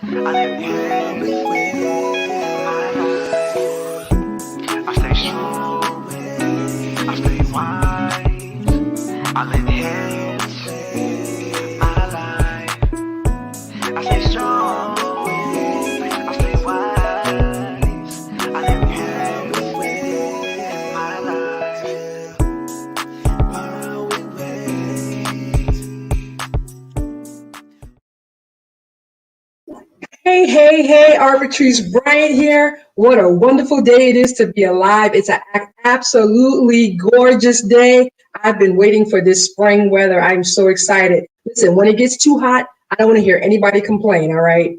I live hands with my life. I stay strong, I stay wise. I live hands with my life. I stay strong, I stay wise. I live hands with my life. Hey, hey, hey, Arbitrary's Brian here. What a wonderful day it is to be alive. It's an absolutely gorgeous day. I've been waiting for this spring weather. I'm so excited. Listen, when it gets too hot, I don't want to hear anybody complain, all right?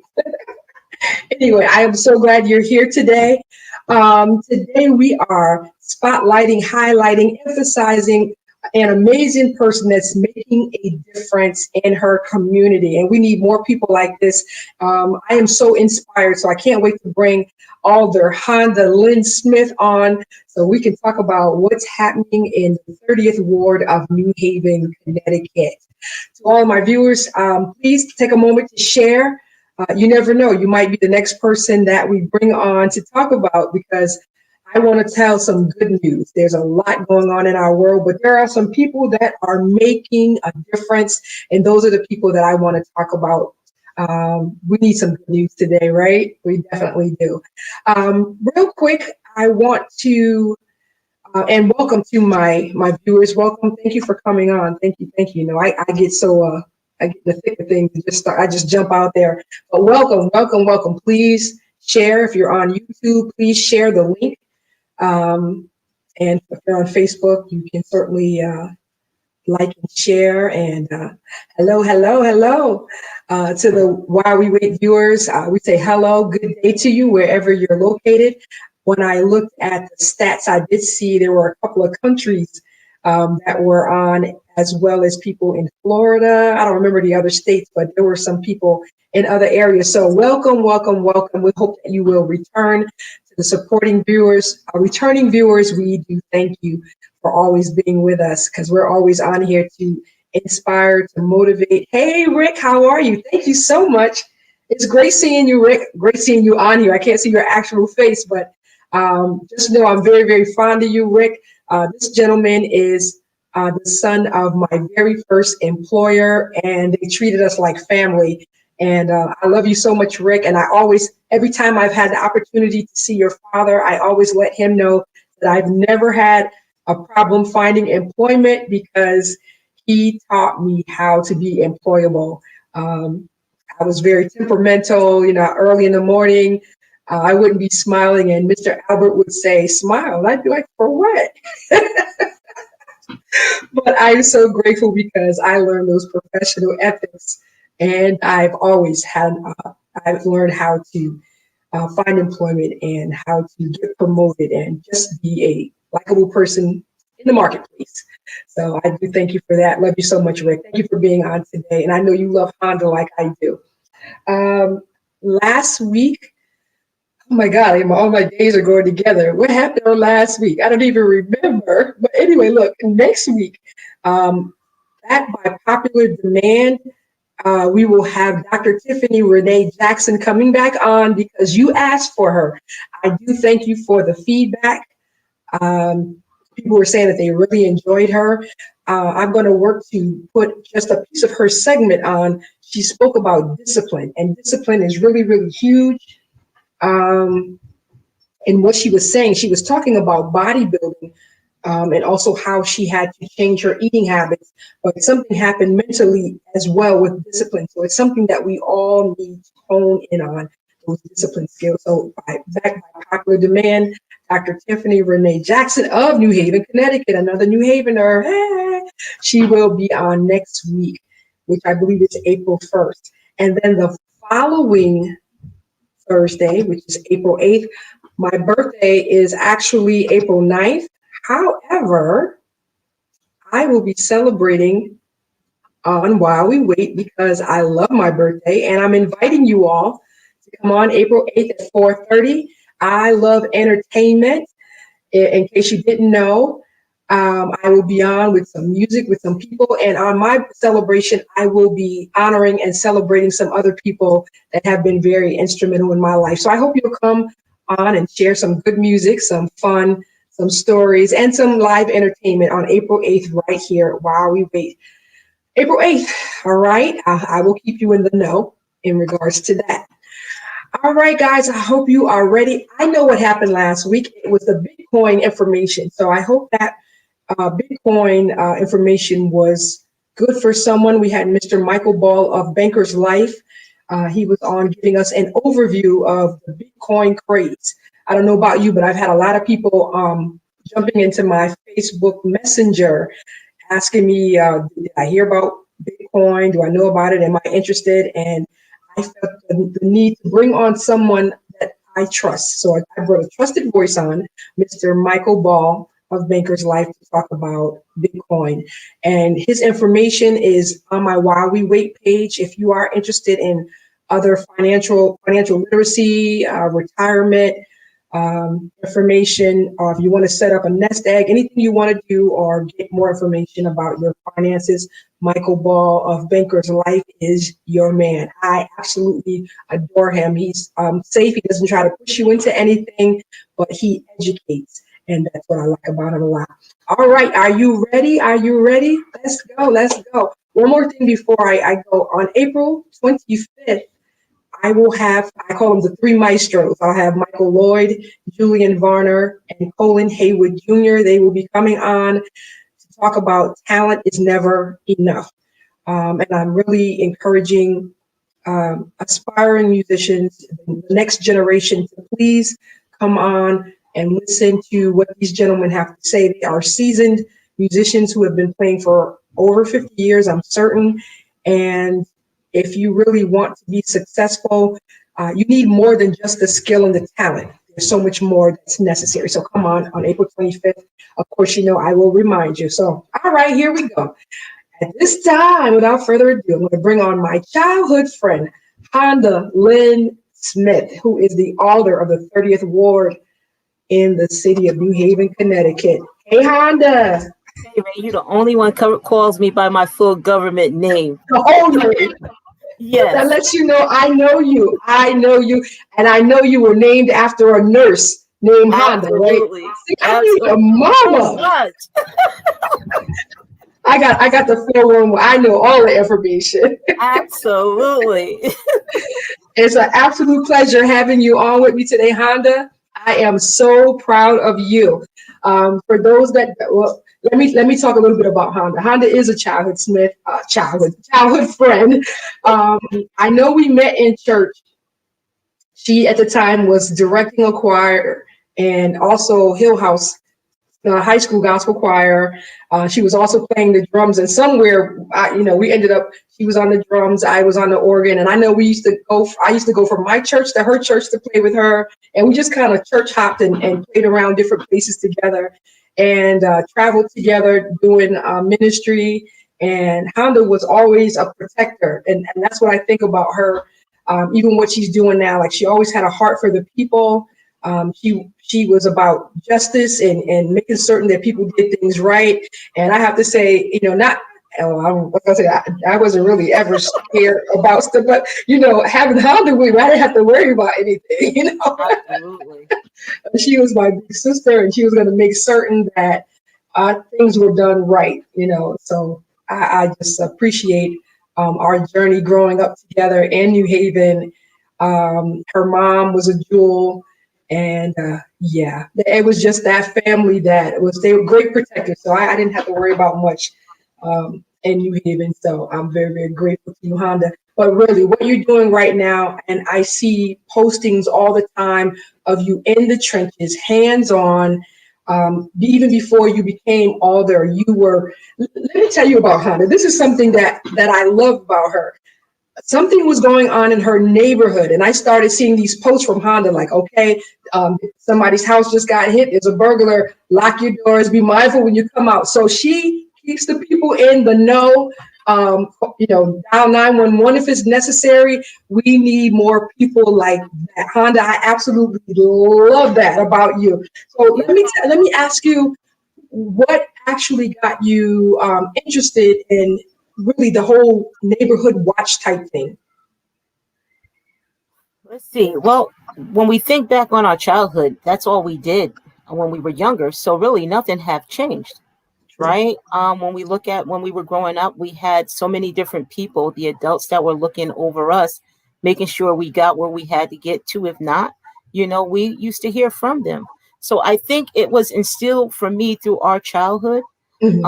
Anyway, I am so glad you're here today. Today we are spotlighting, highlighting, emphasizing an amazing person that's making a difference in her community. And we need more people like this. I am so inspired, so I can't wait to bring Alder Honda Lynn Smith on so we can talk about what's happening in the 30th Ward of New Haven, Connecticut. To all of my viewers, please take a moment to share. You never know, you might be the next person that we bring on to talk about, because I want to tell some good news. There's a lot going on in our world, but there are some people that are making a difference, and those are the people that I want to talk about. We need some good news today, right? We definitely do. Real quick, I want to and welcome to my viewers. Welcome. Thank you for coming on. Thank you. You know, I get so I get the thick of things and I just jump out there. But welcome. Please share. If you're on YouTube, please share the link. And if you're on Facebook, you can certainly like and share. And hello to the While We Wait viewers. We say hello, good day to you wherever you're located. When I looked at the stats, I did see there were a couple of countries that were on, as well as people in Florida. I don't remember the other states, but there were some people in other areas. So welcome. We hope that you will return. To the supporting viewers, returning viewers, we do thank you for always being with us, because we're always on here to inspire, to motivate. Hey, Rick, how are you? Thank you so much. It's great seeing you, Rick. Great seeing you on here. I can't see your actual face, but just know I'm very, very fond of you, Rick. This gentleman is the son of my very first employer, and they treated us like family. And I love you so much, Rick. And I always, every time I've had the opportunity to see your father, I always let him know that I've never had a problem finding employment, because he taught me how to be employable. I was very temperamental, you know, early in the morning. I wouldn't be smiling, and Mr. Albert would say, smile. And I'd be like, for what? But I'm so grateful, because I learned those professional ethics, and I've always had, I've learned how to find employment and how to get promoted and just be a likable person in the marketplace. So I do thank you for that. Love you so much, Rick. Thank you for being on today. And I know you love Honda like I do. Last week, oh my God, all my days are going together. What happened on last week? I don't even remember. But anyway, look, next week, that by popular demand, we will have Dr. Tiffany Renee Jackson coming back on, because you asked for her. I do thank you for the feedback. People were saying that they really enjoyed her. I'm going to work to put just a piece of her segment on. She spoke about discipline, and discipline is really, really huge. And what she was saying, she was talking about bodybuilding, and also how she had to change her eating habits. But something happened mentally as well with discipline. So it's something that we all need to hone in on, those discipline skills. So back by popular demand, Dr. Tiffany Renee Jackson of New Haven, Connecticut, another New Havener. She will be on next week, which I believe is April 1st. And then the following Thursday, which is April 8th, my birthday is actually April 9th. However, I will be celebrating on While We Wait, because I love my birthday, and I'm inviting you all to come on April 8th at 4:30. I love entertainment. In case you didn't know, I will be on with some music, with some people. And on my celebration, I will be honoring and celebrating some other people that have been very instrumental in my life. So I hope you'll come on and share some good music, some fun, some stories, and some live entertainment on April 8th right here while we wait. April 8th. All right. I will keep you in the know in regards to that. All right, guys, I hope you are ready. I know what happened last week. It was the Bitcoin information. So I hope that Bitcoin information was good for someone. We had Mr. Michael Ball of Banker's Life. He was on giving us an overview of the Bitcoin craze. I don't know about you, but I've had a lot of people jumping into my Facebook Messenger asking me, did I hear about Bitcoin? Do I know about it? Am I interested? And I felt the need to bring on someone that I trust. So I brought a trusted voice on, Mr. Michael Ball of Banker's Life, to talk about Bitcoin. And his information is on my While We Wait page. If you are interested in other financial literacy, retirement information, or if you want to set up a nest egg, anything you want to do or get more information about your finances, Michael Ball of Banker's Life is your man. I absolutely adore him. He's safe. He doesn't try to push you into anything, but he educates. And that's what I like about him a lot. All right. Are you ready? Are you ready? Let's go. Let's go. One more thing before I go. On April 25th, I call them the three maestros. I'll have Michael Lloyd, Julian Varner, and Colin Haywood Jr. They will be coming on to talk about talent is never enough. And I'm really encouraging aspiring musicians, the next generation, to please come on and listen to what these gentlemen have to say. They are seasoned musicians who have been playing for over 50 years, I'm certain. And if you really want to be successful, you need more than just the skill and the talent. There's so much more that's necessary. So come on April 25th. Of course, you know, I will remind you. So, all right, here we go. At this time, without further ado, I'm going to bring on my childhood friend, Honda Lynn Smith, who is the Alder of the 30th Ward in the city of New Haven, Connecticut. Hey, Honda. Hey, Ray, you're the only one calls me by my full government name. The whole name. Yes. That lets you know I know you. I know you. And I know you were named after a nurse named Absolutely. Honda, right? See, I need a mama. I got the 411. I know all the information. Absolutely. It's an absolute pleasure having you on with me today, Honda. I am so proud of you. For those that, well, let me talk a little bit about Honda. Honda is a childhood friend. I know we met in church. She at the time was directing a choir and also Hill House high school gospel choir. She was also playing the drums, and somewhere, we ended up. She was on the drums, I was on the organ, and I know I used to go from my church to her church to play with her, and we just kind of church hopped and played around different places together, and traveled together doing ministry. And Honda was always a protector, and that's what I think about her. Even what she's doing now, like she always had a heart for the people. She was about justice and making certain that people did things right. And I have to say, I wasn't really ever scared about stuff, but having Honda with me, I didn't have to worry about anything. Absolutely. She was my big sister, and she was going to make certain that things were done right. So I just appreciate our journey growing up together in New Haven. Her mom was a jewel. And it was just that family they were great protectors. So I didn't have to worry about much in New Haven. So I'm very, very grateful to you, Honda. But really, what you're doing right now, and I see postings all the time of you in the trenches, hands-on. Even before you became Alder, let me tell you about Honda. This is something that I love about her. Something was going on in her neighborhood, and I started seeing these posts from Honda like, okay, somebody's house just got hit. There's a burglar. Lock your doors. Be mindful when you come out. So she keeps the people in the know. Dial 911 if it's necessary. We need more people like that. Honda, I absolutely love that about you. So let me ask you, what actually got you interested in really the whole neighborhood watch type thing? Let's see. Well, when we think back on our childhood, that's all we did when we were younger. So really, nothing have changed, True. right? When we look at when we were growing up, we had so many different people, the adults that were looking over us, making sure we got where we had to get to. If not, we used to hear from them. So I think it was instilled for me through our childhood, Hmm.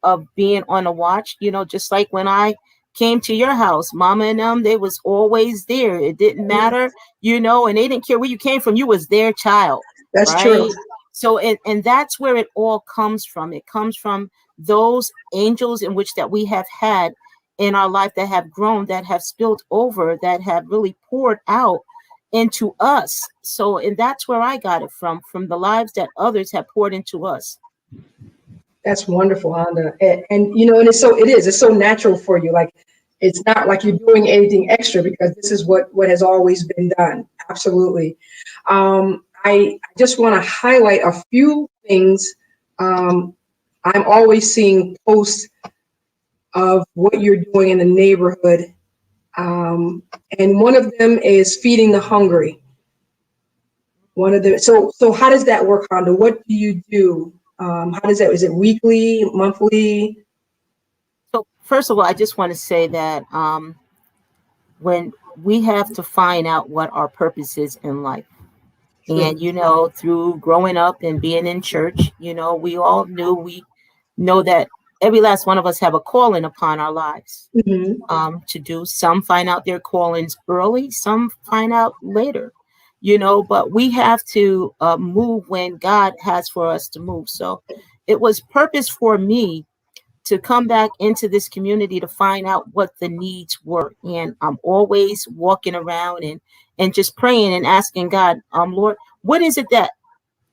of being on a watch, just like when I came to your house, mama and them, they was always there. It didn't matter, and they didn't care where you came from. You was their child, That's true. right? So, and that's where it all comes from. It comes from those angels in which that we have had in our life, that have grown, that have spilled over, that have really poured out into us. So, and that's where I got it from the lives that others have poured into us. That's wonderful, Honda. And and it's so natural for you. Like, it's not like you're doing anything extra, because this is what has always been done. Absolutely. I just want to highlight a few things. Um, I'm always seeing posts of what you're doing in the neighborhood. And one of them is feeding the hungry. One of the so how does that work, Honda? What do you do? How does that? Is it weekly, monthly? So first of all, I just want to say that when we have to find out what our purpose is in life, True. and through growing up and being in church, we all we know that every last one of us have a calling upon our lives, Hmm. to do. Some find out their callings early, some find out later, but we have to move when God has for us to move. So it was purpose for me to come back into this community to find out what the needs were. And I'm always walking around and just praying and asking God, Lord, what is it that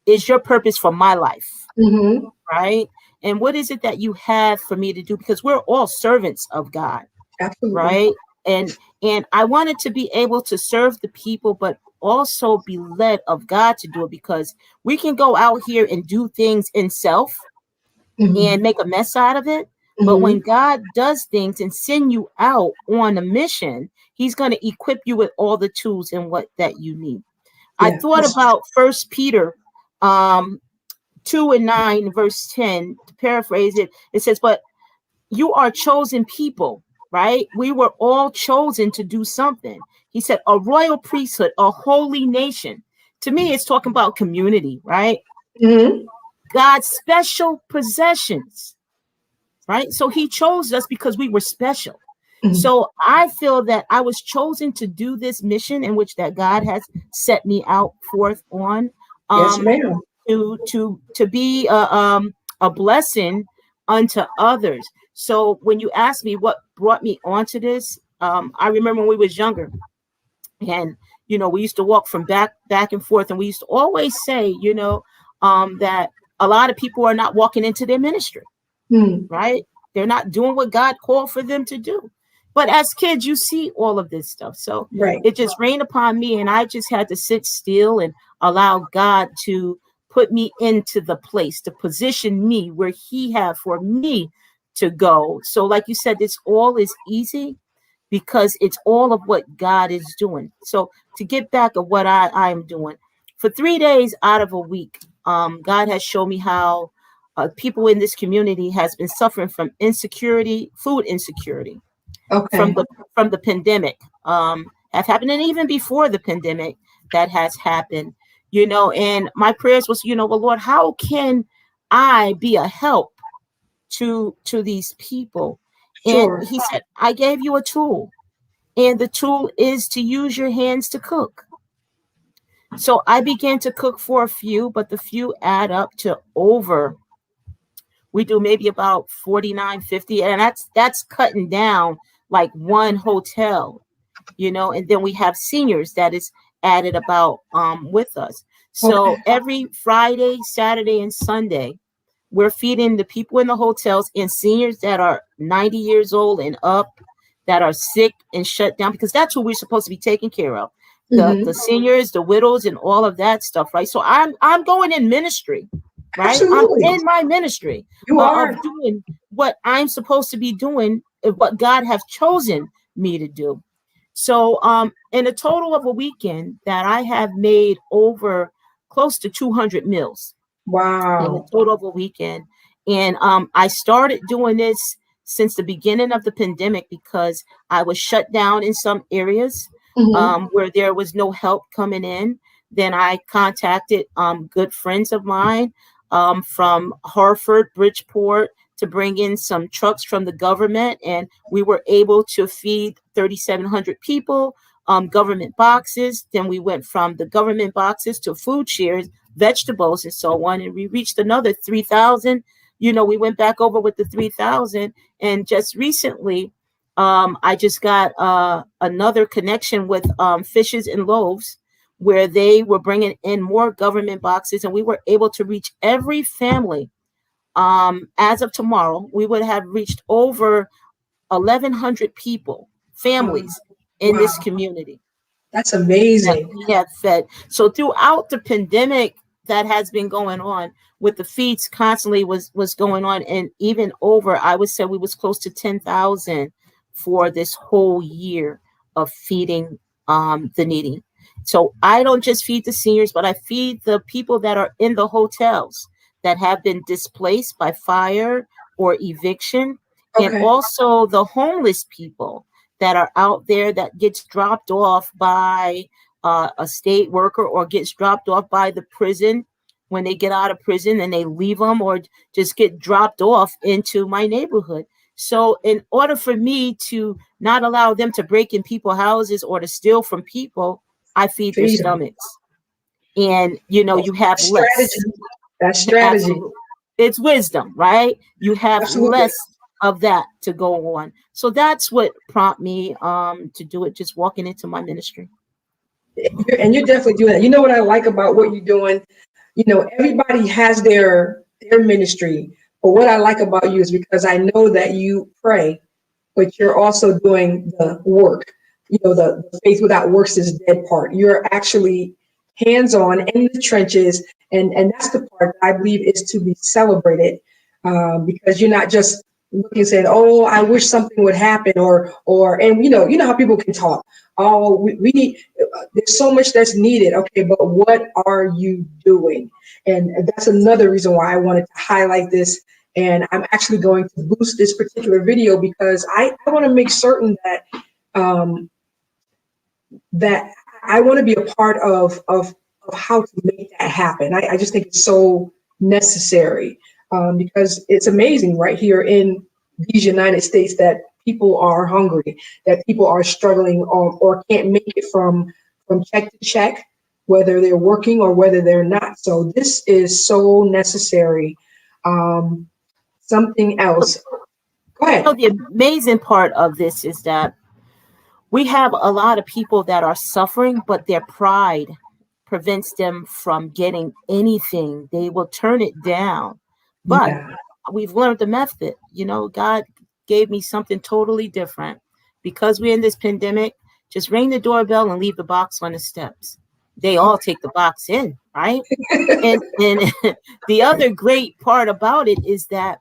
is your purpose for my life? Hmm. Right? And what is it that you have for me to do? Because we're all servants of God, Absolutely. right? And I wanted to be able to serve the people, but also be led of God to do it, because we can go out here and do things in self Hmm. and make a mess out of it. But when Hmm. God does things and send you out on a mission, he's going to equip you with all the tools and what that you need. I Yeah. thought about First Peter um 2:9, verse 10, to paraphrase it. It says, but you are chosen people, right? We were all chosen to do something. He said, a royal priesthood, a holy nation. To me, it's talking about community, right? Hmm. God's special possessions, right? So he chose us because we were special. Hmm. So I feel that I was chosen to do this mission in which that God has set me out forth on, Yes, um, ma'am. to be a blessing unto others. So when you ask me what brought me onto this, I remember when we was younger, and we used to walk from back and forth, and we used to always say, that a lot of people are not walking into their ministry, Mm. right? They're not doing what God called for them to do. But as kids, you see all of this stuff. So Right. it just rained upon me, and I just had to sit still and allow God to put me into the place, to position me where he had for me to go. So like you said, this all is easy because it's all of what God is doing. So to get back of what I am doing, for 3 days out of a week, God has shown me how people in this community has been suffering from insecurity, food insecurity, from Okay. the pandemic, have happened, and even before the pandemic that has happened. And my prayers was, well, Lord, how can I be a help to these people? And Sure. he said, I gave you a tool, and the tool is to use your hands to cook. So I began to cook for a few, but the few add up to over, we do maybe about 49, 50, and that's cutting down like one hotel, and then we have seniors that is added about with us. So Okay. every Friday, Saturday, and Sunday, we're feeding the people in the hotels and seniors that are 90 years old and up, that are sick and shut down, because that's who we're supposed to be taking care of. The Hmm. seniors, the widows, and all of that stuff, right? So I'm going in ministry, right? I'm Absolutely. in my ministry You are. of doing what I'm supposed to be doing, what God have chosen me to do. So, in a total of a weekend, that I have made over close to 200 meals in the Wow. total of a weekend. And I started doing this since the beginning of the pandemic because I was shut down in some areas Hmm. where there was no help coming in. Then I contacted good friends of mine from Hartford, Bridgeport, to bring in some trucks from the government. And we were able to feed 3,700 people, government boxes. Then we went from the government boxes to food shares, vegetables, and so on. And we reached another 3,000. We went back over with the 3,000. And just recently, I just got another connection with Fishes and Loaves, where they were bringing in more government boxes, and we were able to reach every family. As of tomorrow, we would have reached over 1,100 people, Um, families in this wow. community That's that amazing. we have fed. So throughout the pandemic that has been going on, with the feeds constantly was going on, and even over, I would say we was close to 10,000 for this whole year of feeding the needy. So I don't just feed the seniors, but I feed the people that are in the hotels that have been displaced by fire or eviction, and Okay. also the homeless people that are out there that gets dropped off by a state worker, or gets dropped off by the prison when they get out of prison, and they leave them or just get dropped off into my neighborhood. So in order for me to not allow them to break in people's houses or to steal from people, I feed their Feed 'em. stomachs. And you have less. Strategy. That's strategy. Absolutely. It's wisdom, right? You have Absolutely. less of that to go on. So that's what prompted me to do it, just walking into my ministry. And you're definitely doing that. You know what I like about what you're doing? Everybody has their ministry. But what I like about you is because I know that you pray, but you're also doing the work. The faith without works is dead part. You're actually hands-on in the trenches, and that's the part that I believe is to be celebrated, because you're not just looking and saying, "Oh, I wish something would happen," and you know how people can talk. Oh, we need. There's so much that's needed. Okay, but what are you doing? And that's another reason why I wanted to highlight this. And I'm actually going to boost this particular video because I want to make certain um, that I want to be a part of how to make that happen. I just think it's so necessary, because it's amazing right here in these United States that people are hungry, that people are struggling, or can't make it from check to check, whether they're working or whether they're not. So this is so necessary. Um, Something else. Go ahead. The amazing part of this is that we have a lot of people that are suffering, but their pride prevents them from getting anything. They will turn it down. But Yeah. we've learned the method. God gave me something totally different. Because we're in this pandemic, just ring the doorbell and leave the box on the steps. They all take the box in, right? And the other great part about it is that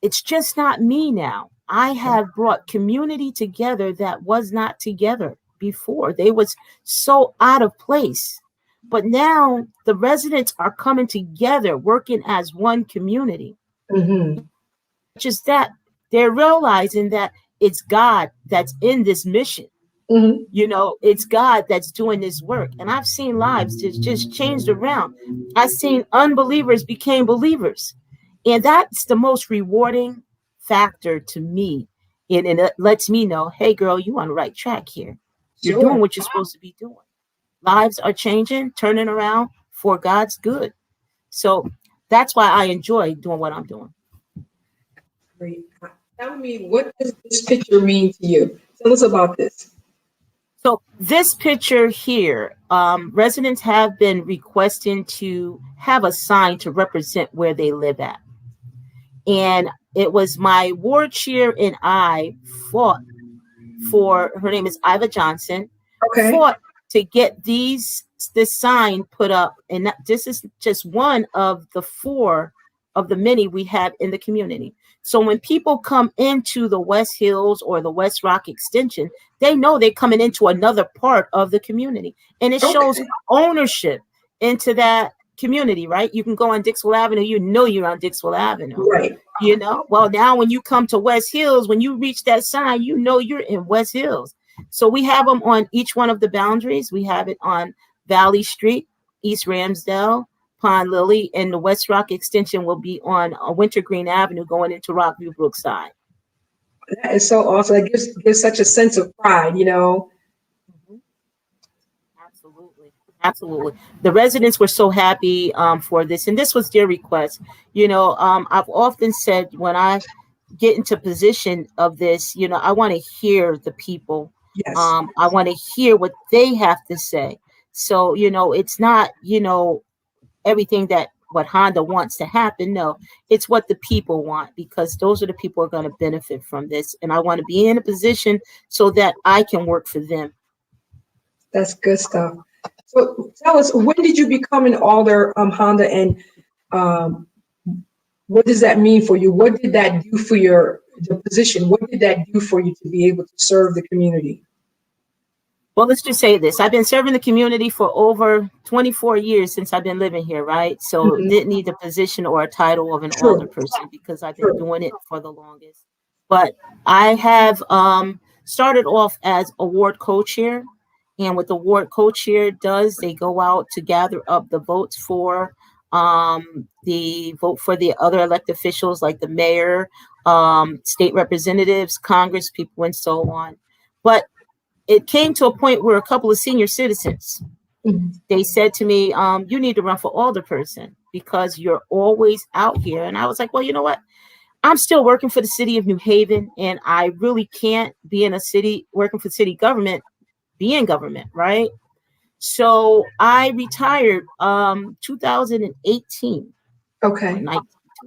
it's just not me now. I have brought community together that was not together before. They was so out of place. But now the residents are coming together, working as one community. Hmm. Just that they're realizing that it's God that's in this mission. Hmm. It's God that's doing this work. And I've seen lives just changed around. I've seen unbelievers became believers. And that's the most rewarding factor to me. And it lets me know, hey, girl, you on the right track here. You're doing Sure. what you're supposed to be doing. Lives are changing, turning around for God's good. So that's why I enjoy doing what I'm doing. Great. Tell me, what does this picture mean to you? Tell us about this. So this picture here, residents have been requesting to have a sign to represent where they live at. And it was my ward chair and I fought for, her name is Iva Johnson, Okay. fought to get this sign put up, and this is just one of the 4 of the many we have in the community. So when people come into the West Hills or the West Rock extension, they know they're coming into another part of the community, and it shows ownership into that community, right? You can go on Dixwell Avenue, you know you're on Dixwell Avenue, Right. you know. Well, now when you come to West Hills, when you reach that sign, you know you're in West Hills. So we have them on each one of the boundaries. We have it on Valley Street, East Ramsdale, Pond Lily, and the West Rock extension will be on Wintergreen Avenue going into Rockview Brookside. That is so awesome. It gives such a sense of pride, you know. Absolutely. Absolutely. The residents were so happy for this, and this was their request. You know, I've often said when I get into position of this, you know, I want to hear the people. Yes. I want to hear what they have to say. So, you know, it's not, you know, everything that what Honda wants to happen. No, it's what the people want, because those are the people who are going to benefit from this. And I want to be in a position so that I can work for them. That's good stuff. So tell us, when did you become an Alder Honda, and what does that mean for you? What did that do for the position? What did that do for you to be able to serve the community? Well, let's just say this. I've been serving the community for over 24 years since I've been living here, right? So didn't need a position or a title of an Alder person, because I've been doing it for the longest. But I have started off as a ward co-chair. And what the ward co-chair does, they go out to gather up the votes for the other elected officials like the mayor, state representatives, Congress people, and so on. But it came to a point where a couple of senior citizens, they said to me, you need to run for alderperson because you're always out here. And I was like, well, you know what? I'm still working for the city of New Haven, and I really can't be in a city working for city government, be in government, right? So I retired 2018. Okay.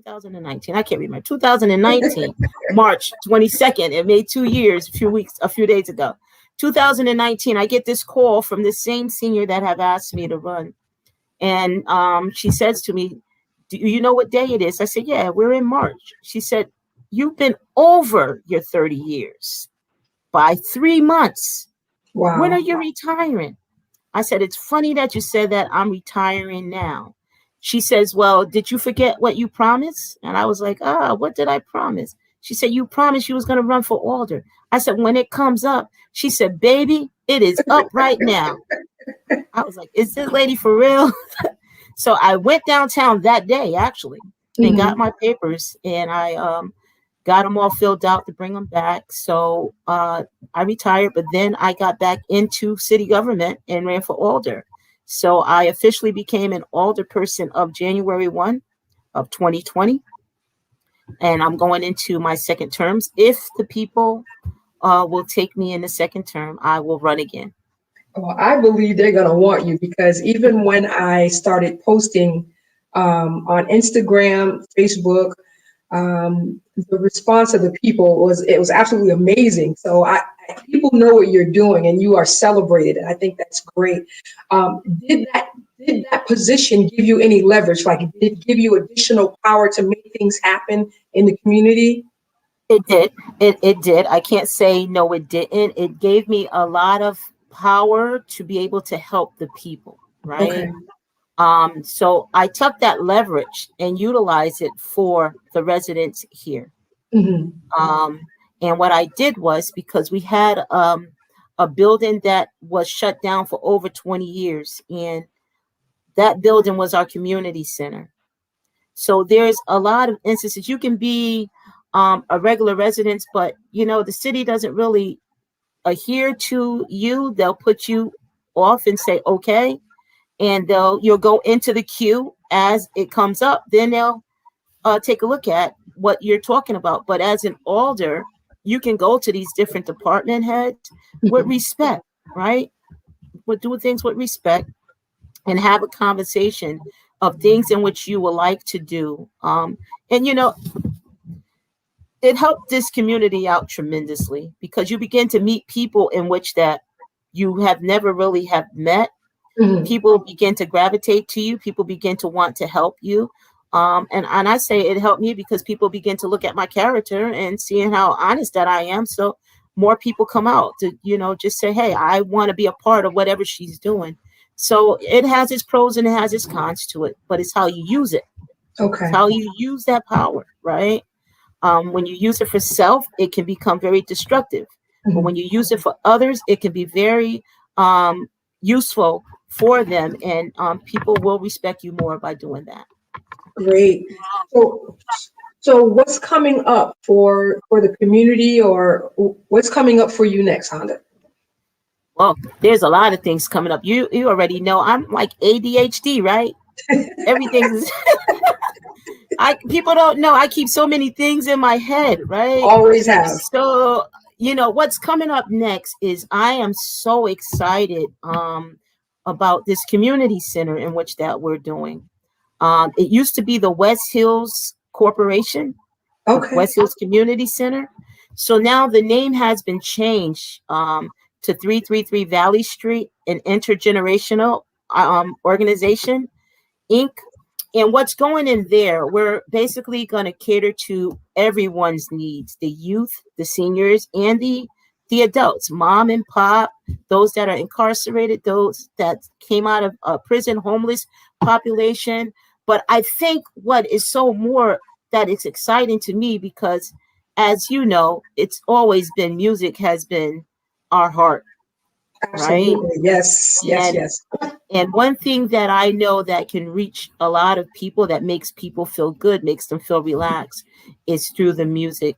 2019. I can't remember. 2019, March 22nd. It made 2 years, a few days ago. 2019, I get this call from the same senior that have asked me to run. And she says to me, do you know what day it is? I said, yeah, we're in March. She said, you've been over your 30 years by 3 months. Wow. When are you retiring? I said, it's funny that you said that. I'm retiring now. She says, well, did you forget what you promised? And I was like, what did I promise? She said, you promised you was going to run for Alder. I said, when it comes up. She said, baby, it is up right now. I was like, is this lady for real? So I went downtown that day, actually, and got my papers, and I got them all filled out to bring them back. So I retired, but then I got back into city government and ran for Alder. So I officially became an Alder person of January 1 of 2020. And I'm going into my second terms. If the people will take me in the second term, I will run again. Well, I believe they're going to want you, because even when I started posting on Instagram, Facebook, the response of the people was absolutely amazing. So people know what you're doing, and you are celebrated, and I think that's great. Did that position give you any leverage? Like, did it give you additional power to make things happen in the community? It did. It did. I can't say no, it didn't. It gave me a lot of power to be able to help the people, right? Okay. So I took that leverage and utilized it for the residents here. And what I did was, because we had a building that was shut down for over 20 years, and that building was our community center. So there's a lot of instances you can be a regular resident, but the city doesn't really adhere to you. They'll put you off and say, okay, and you'll go into the queue as it comes up. Then they'll take a look at what you're talking about. But as an Alder, you can go to these different department heads with respect, right? We'll do things with respect and have a conversation of things in which you would like to do. It helped this community out tremendously, because you begin to meet people in which that you have never really have met. Mhm. People begin to gravitate to you. People begin to want to help you. And I say it helped me because people begin to look at my character and seeing how honest that I am. So more people come out to, just say, hey, I want to be a part of whatever she's doing. So it has its pros and it has its cons to it, but it's how you use it. It's Okay. how you use that power, right? When you use it for self, it can become very destructive. But Mhm. when you use it for others, it can be very useful for them, and people will respect you more by doing that. Great. So, so what's coming up for the community, or what's coming up for you next, Honda? Well, there's a lot of things coming up. You already know I'm like ADHD, right? Everything is I people don't know I keep so many things in my head, right? Always have. So, what's coming up next is I am so excited about this community center in which that we're doing. It used to be the West Hills Corporation, the Okay. West Hills Community Center. So now the name has been changed to 333 Valley Street, an intergenerational organization, Inc. And what's going in there, we're basically going to cater to everyone's needs, the youth, the seniors, and the adults, mom and pop, those that are incarcerated, those that came out of prison, homeless population. But I think what is so more that it's exciting to me because, as you know, it's always been music has been our heart, right? Absolutely. Yes. Yes. And Yes. and one thing that I know that can reach a lot of people, that makes people feel good, makes them feel relaxed, is through the music.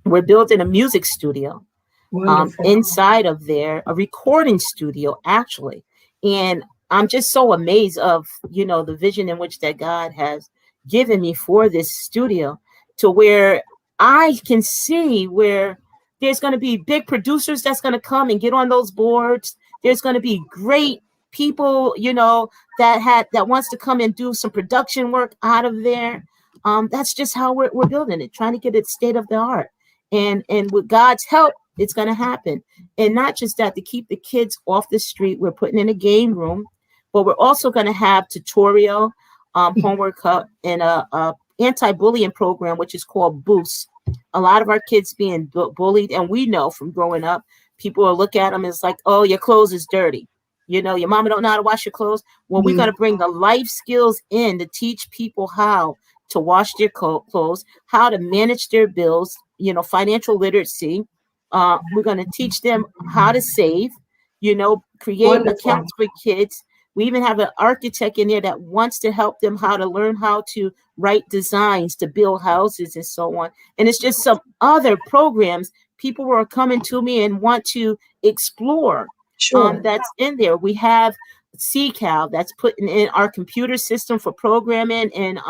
We're building a music studio Wonderful. inside of there, a recording studio actually. And I'm just so amazed of, the vision in which that God has given me for this studio, to where I can see where there's going to be big producers that's going to come and get on those boards. There's going to be great people, that wants to come and do some production work out of there. That's just how we're building it, trying to get it state of the art. And with God's help, it's going to happen. And not just that, to keep the kids off the street, we're putting in a game room, but we're also going to have tutorial, homework help, and a anti-bullying program, which is called Boost. A lot of our kids being bullied, and we know from growing up, people will look at them as like, oh, your clothes is dirty. Your mama don't know how to wash your clothes. Well, we're going to bring the life skills in to teach people how to wash their clothes, how to manage their bills, financial literacy. We're going to teach them how to save, create Wonderful. accounts for kids. We even have an architect in there that wants to help them how to learn how to write designs to build houses and so on. And it's just some other programs people were coming to me and want to explore, Sure. that's in there. We have CCAL that's putting in our computer system for programming and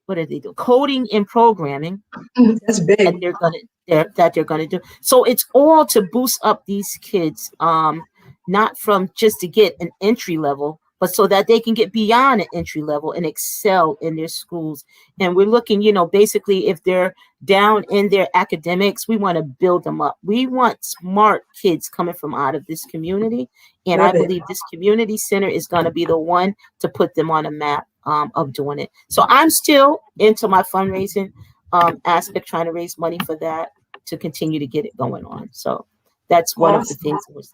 what do they do? Coding and programming That's that big. they're gonna do. So it's all to boost up these kids, not from just to get an entry level, but so that they can get beyond an entry level and excel in their schools. And we're looking, basically if they're down in their academics, we want to build them up. We want smart kids coming from out of this community. And I Love it. believe this community center is going to be the one to put them on a map of doing it. So I'm still into my fundraising aspect, trying to raise money for that to continue to get it going on. So that's one of the Awesome. things.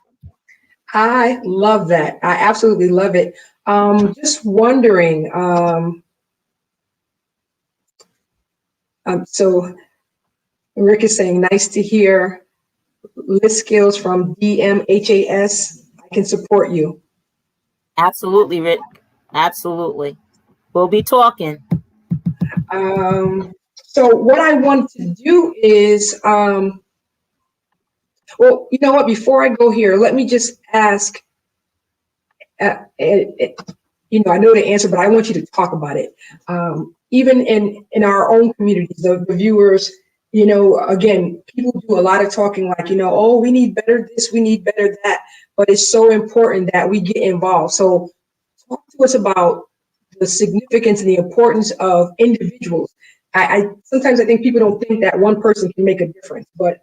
I love that. I absolutely love it. Just wondering, so Rick is saying, nice to hear. List skills from DMHAS. I can support you. Absolutely, Rick. Absolutely. We'll be talking. So what I want to do is, well, you know what? Before I go here, let me just ask. I know the answer, but I want you to talk about it. Even in our own communities, the viewers, again, people do a lot of talking like, oh, we need better this, we need better that, but it's so important that we get involved. So talk to us about the significance and the importance of individuals. I sometimes I think people don't think that one person can make a difference, but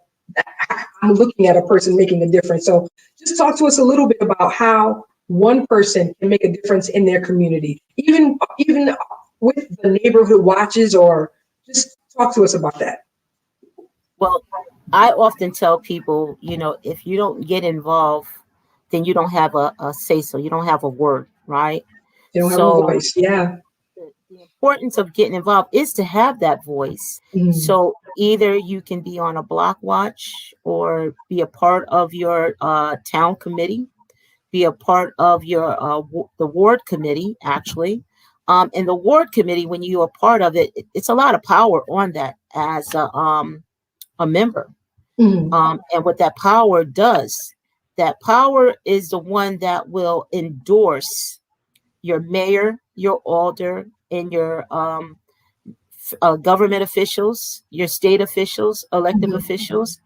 I'm I'm looking at a person making a difference. So just talk to us a little bit about how one person can make a difference in their community, even with the neighborhood watches, or just talk to us about that. Well, I often tell people, if you don't get involved, then you don't have a say so, you don't have a word, right? They don't have a So voice. Yeah. the importance of getting involved is to have that voice. Mm-hmm. So either you can be on a block watch or be a part of your town committee, be a part of your the ward committee, actually. And the ward committee, when you are part of it, it's a lot of power on that as a member. Mm-hmm. And what that power does, that power is the one that will endorse your mayor, your alder, and your government officials, your state officials, elective Mm-hmm. officials.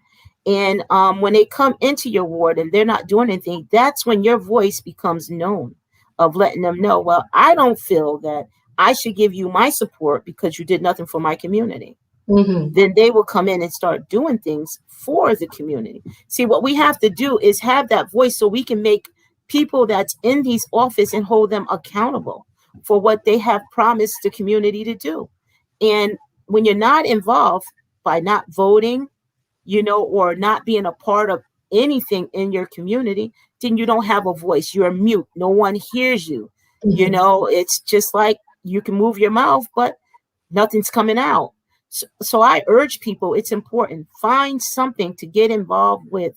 And when they come into your ward and they're not doing anything, that's when your voice becomes known, of letting them know, well, I don't feel that I should give you my support because you did nothing for my community. Mm-hmm. Then they will come in and start doing things for the community. See, what we have to do is have that voice so we can make people that's in these office and hold them accountable for what they have promised the community to do. And when you're not involved, by not voting, or not being a part of anything in your community, then you don't have a voice. You're mute. No one hears you. Mm-hmm. It's just like you can move your mouth, but nothing's coming out. So I urge people, it's important. Find something to get involved with.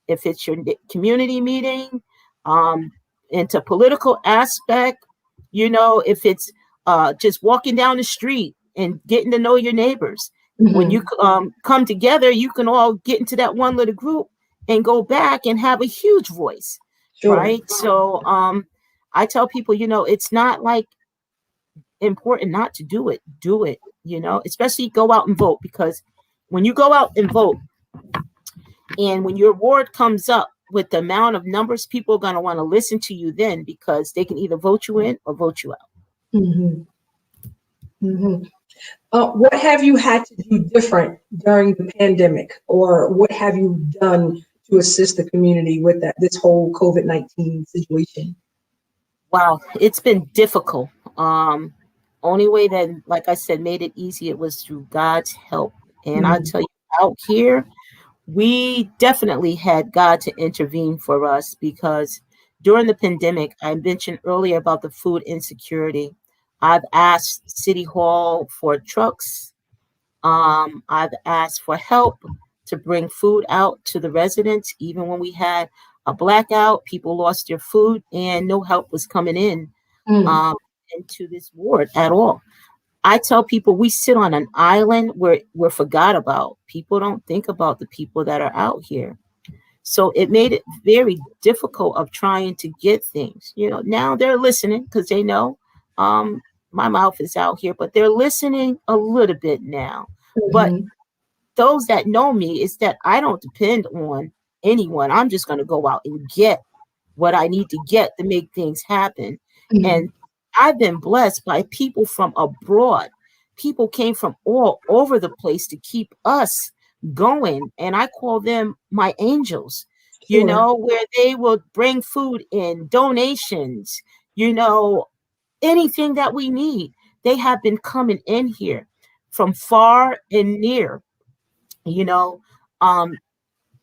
If it's your community meeting, um, into political aspect, if it's just walking down the street and getting to know your neighbors. When you Mm-hmm. come together, you can all get into that one little group and go back and have a huge voice, Sure. right? So I tell people, it's not like important not to do it, especially go out and vote, because when you go out and vote and when your ward comes up with the amount of numbers, people are going to want to listen to you then, because they can either vote you in or vote you out. Mm-hmm. Mm-hmm. What have you had to do different during the pandemic, or what have you done to assist the community with this whole COVID-19 situation? Wow, it's been difficult. Only way that, like I said, made it easy, it was through God's help. And I Mm-hmm. tell you, out here, we definitely had God to intervene for us, because during the pandemic, I mentioned earlier about the food insecurity. I've asked City Hall for trucks. I've asked for help to bring food out to the residents. Even when we had a blackout, people lost their food and no help was coming in Mm-hmm. um, into this ward at all. I tell people we sit on an island where we're forgot about. People don't think about the people that are out here. So it made it very difficult of trying to get things. Now they're listening because they know um, my mouth is out here, but they're listening a little bit now. But Mm-hmm. those that know me is that I don't depend on anyone. I'm just going to go out and get what I need to get to make things happen. Mm-hmm. And I've been blessed by people from abroad. People came from all over the place to keep us going. And I call them my angels, Sure. where they will bring food in, donations, you know, anything that we need. They have been coming in here from far and near, you know. Um,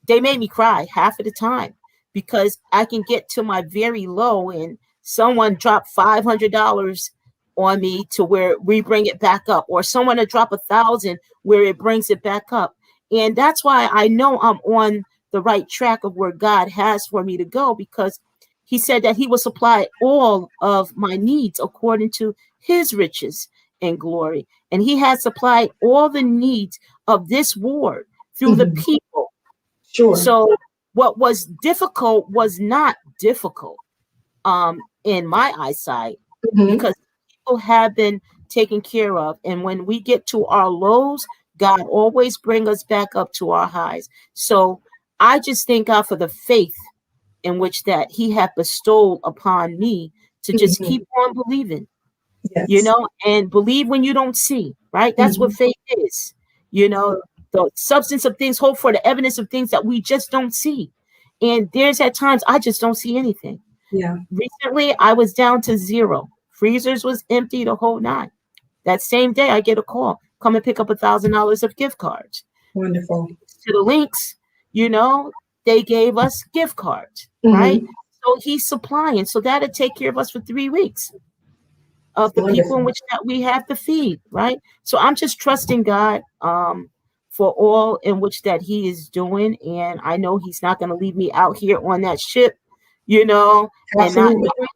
they made me cry half of the time, because I can get to my very low and someone drop $500 on me to where we bring it back up, or someone to drop 1,000 where it brings it back up. And that's why I know I'm on the right track of where God has for me to go, because he said that he will supply all of my needs according to his riches and glory. And he has supplied all the needs of this ward through the Mm-hmm. people. Sure. So what was difficult was not difficult in my eyesight, Mm-hmm. because people have been taken care of. And when we get to our lows, God always bring us back up to our highs. So I just thank God for the faith in which that he had bestowed upon me to just Mm-hmm. keep on believing, Yes. and believe when you don't see, right? That's what Mm-hmm. faith is, you know. the substance of things hoped for, the evidence of things that we just don't see. And there's at times I just don't see anything. Yeah. Recently, I was down to zero. Freezers was empty the whole night. That same day, I get a call, come and pick up $1,000 of gift cards. Wonderful. To the links, you know, they gave us gift cards, right? Mm-hmm. So he's supplying. So that'll take care of us for 3 weeks of the people in Wonderful. which that we have to feed, right? So I'm just trusting God for all in which that he is doing. And I know he's not going to leave me out here on that ship, you know, and not Absolutely. knowing.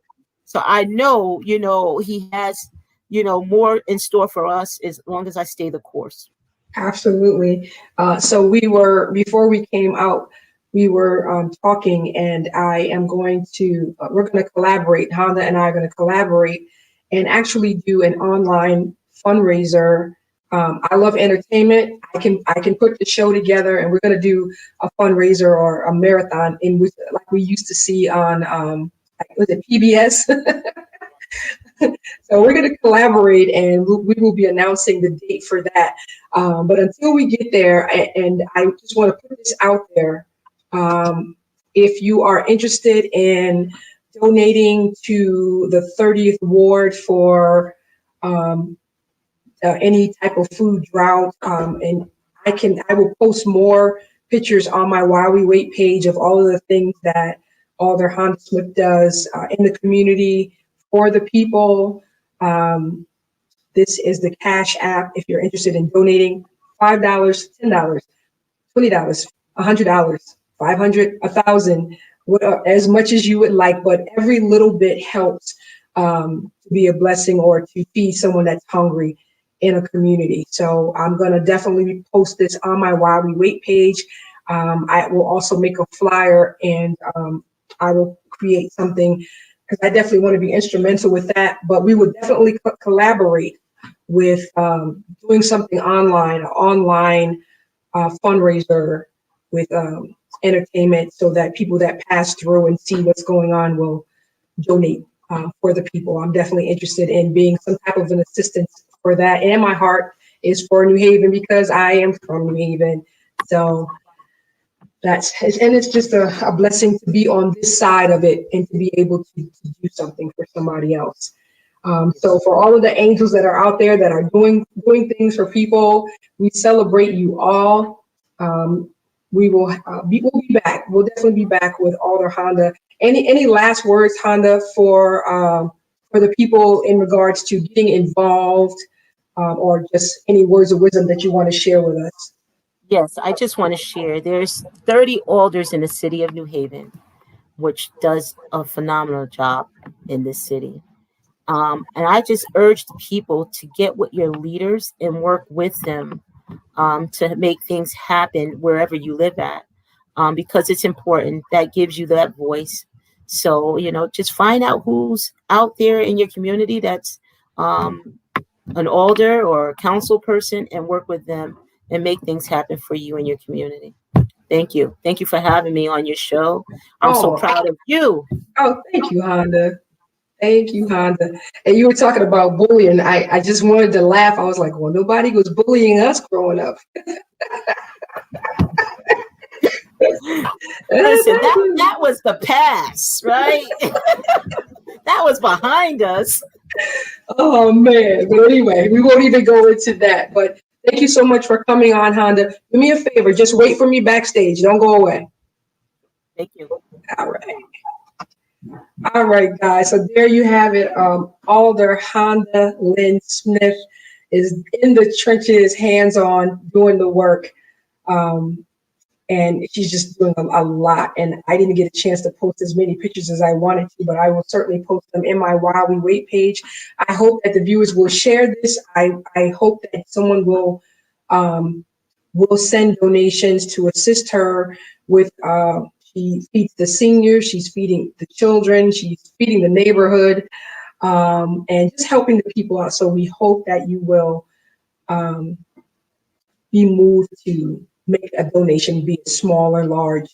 So I know, you know, he has, you know, more in store for us as long as I stay the course. Absolutely. So we were, before we came out, we were talking, and I am going to, we're going to collaborate. Honda and I are going to collaborate and actually do an online fundraiser. I love entertainment. I can put the show together, and we're going to do a fundraiser or a marathon in which, like we used to see on, was it PBS? So we're going to collaborate, and we will be announcing the date for that. But until we get there, and I just want to put this out there, if you are interested in donating to the 30th ward for any type of food drought, and I will post more pictures on my While We Wait page of all of the things that Alder Honda Smith does in the community for the people. This is the Cash App if you're interested in donating. $5, $10, $20, $100, 500, 1,000, as much as you would like, but every little bit helps to be a blessing or to feed someone that's hungry in a community. So I'm going to definitely post this on my While We Wait page. I will also make a flyer, and I will create something, because I definitely want to be instrumental with that. But we would definitely collaborate with doing something online, an online fundraiser with entertainment, so that people that pass through and see what's going on will donate for the people. I'm definitely interested in being some type of an assistance for that. And my heart is for New Haven, because I am from New Haven. So it's just a blessing to be on this side of it and to be able to do something for somebody else. So for all of the angels that are out there that are doing things for people, we celebrate you all. We'll be back. We'll definitely be back with Alder Honda. Any last words, Honda, for the people in regards to getting involved, or just any words of wisdom that you want to share with us? Yes, I just want to share. There's 30 alders in the city of New Haven, which does a phenomenal job in this city. And I just urge the people to get with your leaders and work with them to make things happen wherever you live at, because it's important. That gives you that voice. So, you know, just find out who's out there in your community that's an alder or a council person, and work with them and make things happen for you and your community. Thank you. Thank you for having me on your show. I'm so proud of you. Oh, thank you, Honda. Thank you, Honda. And you were talking about bullying. I just wanted to laugh. I was like, well, nobody was bullying us growing up. Listen, that was the past, right? That was behind us. Oh, man. But anyway, we won't even go into that. But thank you so much for coming on, Honda. Do me a favor. Just wait for me backstage. Don't go away. Thank you. All right. All right, guys. So there you have it. Alder Honda Lynn Smith is in the trenches, hands-on, doing the work. And she's just doing a lot. And I didn't get a chance to post as many pictures as I wanted to, but I will certainly post them in my While We Wait page. I hope that the viewers will share this. I hope that someone will send donations to assist her with, she feeds the seniors, she's feeding the children, she's feeding the neighborhood, and just helping the people out. So we hope that you will be moved to make a donation, be it small or large,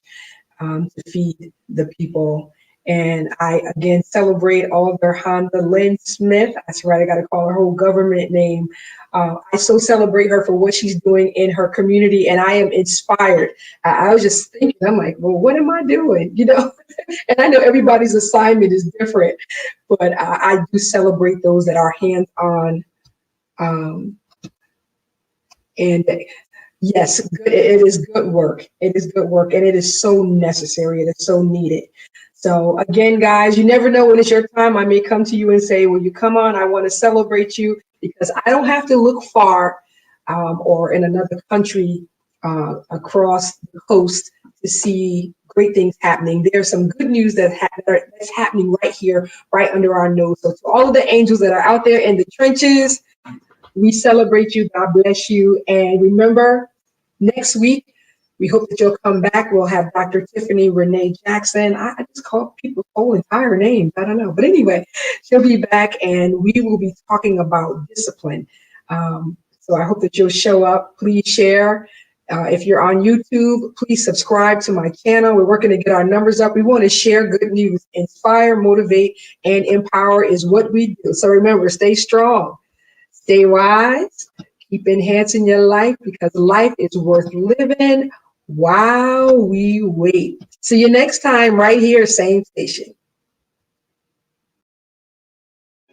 to feed the people And I again celebrate Alder Honda L Smith. That's right, I got to call her whole government name. I so celebrate her for what she's doing in her community, and I am inspired. I was just thinking, I'm like, well, what am I doing? You know, and I know everybody's assignment is different, but I do celebrate those that are hands-on. And yes, it is good work. It is good work, and it is so necessary. It is so needed. So again, guys, you never know when it's your time. I may come to you and say, will you come on? I want to celebrate you, because I don't have to look far or in another country across the coast to see great things happening. There's some good news that's happening right here, right under our nose. So to all of the angels that are out there in the trenches, we celebrate you. God bless you. And remember, next week, we hope that you'll come back. We'll have Dr. Tiffany Renee Jackson. I just call people whole entire names. I don't know. But anyway, she'll be back, and we will be talking about discipline. So I hope that you'll show up. Please share. If you're on YouTube, please subscribe to my channel. We're working to get our numbers up. We want to share good news. Inspire, motivate, and empower is what we do. So remember, stay strong, stay wise, keep enhancing your life, because life is worth living while we wait. See you next time right here, same station.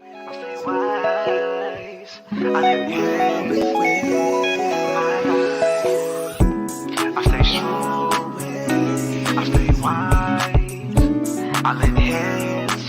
I stay wise. I live hands my life. I stay strong. I stay wise. I live hands.